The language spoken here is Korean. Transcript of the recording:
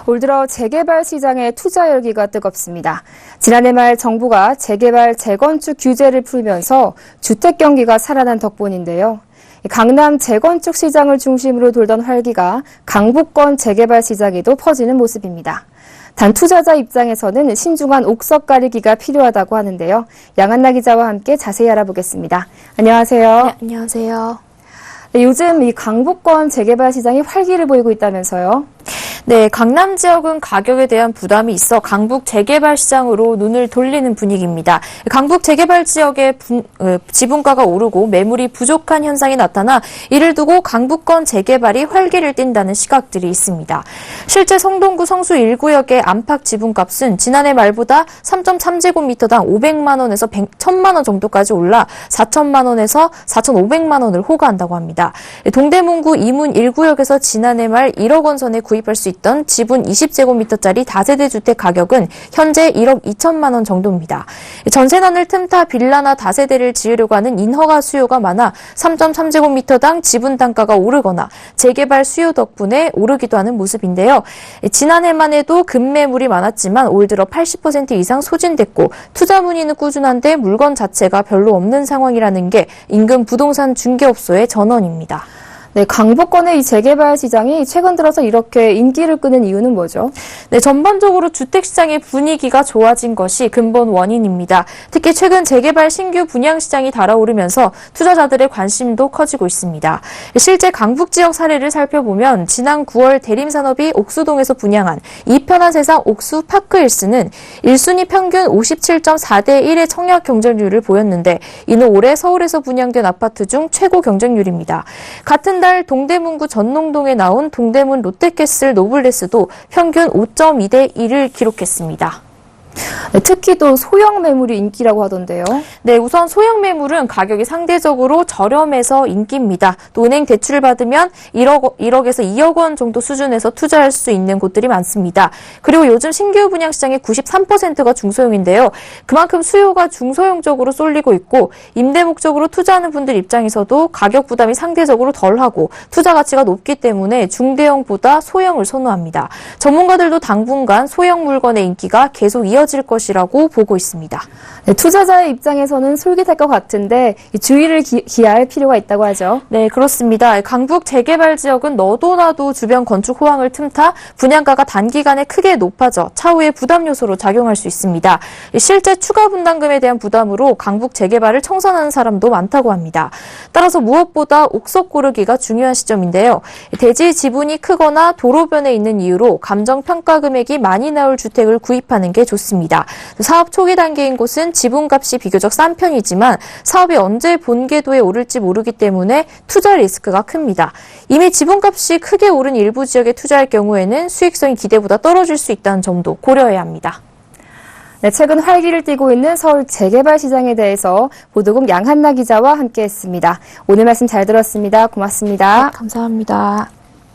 올 들어 재개발 시장의 투자 열기가 뜨겁습니다. 지난해 말 정부가 재개발, 재건축 규제를 풀면서 주택 경기가 살아난 덕분인데요. 강남 재건축 시장을 중심으로 돌던 활기가 강북권 재개발 시장에도 퍼지는 모습입니다. 단 투자자 입장에서는 신중한 옥석 가리기가 필요하다고 하는데요. 양한나 기자와 함께 자세히 알아보겠습니다. 안녕하세요. 네, 안녕하세요. 네, 요즘 이 강북권 재개발 시장이 활기를 보이고 있다면서요? 네, 강남 지역은 가격에 대한 부담이 있어 강북 재개발 시장으로 눈을 돌리는 분위기입니다. 강북 재개발 지역의 지분가가 오르고 매물이 부족한 현상이 나타나 이를 두고 강북권 재개발이 활기를 띈다는 시각들이 있습니다. 실제 성동구 성수 1구역의 안팎 지분값은 지난해 말보다 3.3제곱미터당 500만 원에서 1,000만 원 정도까지 올라 4천만 원에서 4,500만 원을 호가한다고 합니다. 동대문구 이문 1구역에서 지난해 말 1억 원 선에 구입할 수 있던 지분 20제곱미터짜리 다세대 주택 가격은 현재 1억 2천만 원 정도입니다. 전세난을 틈타 빌라나 다세대를 지으려고 하는 인허가 수요가 많아 3.3제곱미터당 지분 단가가 오르거나 재개발 수요 덕분에 오르기도 하는 모습인데요. 지난해만 해도 급매물이 많았지만 올 들어 80% 이상 소진됐고 투자 문의는 꾸준한데 물건 자체가 별로 없는 상황이라는 게 인근 부동산 중개업소의 전언입니다. 네, 강북권의 이 재개발 시장이 최근 들어서 이렇게 인기를 끄는 이유는 뭐죠? 네, 전반적으로 주택시장의 분위기가 좋아진 것이 근본 원인입니다. 특히 최근 재개발 신규 분양시장이 달아오르면서 투자자들의 관심도 커지고 있습니다. 실제 강북 지역 사례를 살펴보면 지난 9월 대림산업이 옥수동에서 분양한 이편한 세상 옥수 파크힐스는 1순위 평균 57.4대 1의 청약 경쟁률을 보였는데 이는 올해 서울에서 분양된 아파트 중 최고 경쟁률입니다. 같은 달 동대문구 전농동에 나온 동대문 롯데캐슬 노블레스도 평균 5.2대 1을 기록했습니다. 네, 특히 또 소형 매물이 인기라고 하던데요. 네, 우선 소형 매물은 가격이 상대적으로 저렴해서 인기입니다. 또 은행 대출을 받으면 1억에서 2억 원 정도 수준에서 투자할 수 있는 곳들이 많습니다. 그리고 요즘 신규 분양 시장의 93%가 중소형인데요. 그만큼 수요가 중소형 쪽으로 쏠리고 있고 임대 목적으로 투자하는 분들 입장에서도 가격 부담이 상대적으로 덜하고 투자 가치가 높기 때문에 중대형보다 소형을 선호합니다. 전문가들도 당분간 소형 물건의 인기가 계속 이어질 것이라고 보고 있습니다. 네, 투자자의 입장에서는 솔깃할 것 같은데 주의를 기할 필요가 있다고 하죠. 네, 그렇습니다. 강북 재개발 지역은 너도 나도 주변 건축 호황을 틈타 분양가가 단기간에 크게 높아져 차후에 부담 요소로 작용할 수 있습니다. 실제 추가 분담금에 대한 부담으로 강북 재개발을 청산하는 사람도 많다고 합니다. 따라서 무엇보다 옥석 고르기가 중요한 시점인데요. 대지 지분이 크거나 도로변에 있는 이유로 감정평가 금액이 많이 나올 주택을 구입하는 게 좋습니다. 사업 초기 단계인 곳은 지분값이 비교적 싼 편이지만 사업이 언제 본궤도에 오를지 모르기 때문에 투자 리스크가 큽니다. 이미 지분값이 크게 오른 일부 지역에 투자할 경우에는 수익성이 기대보다 떨어질 수 있다는 점도 고려해야 합니다. 네, 최근 활기를 띠고 있는 서울 재개발 시장에 대해서 보도국 양한나 기자와 함께했습니다. 오늘 말씀 잘 들었습니다. 고맙습니다. 네, 감사합니다.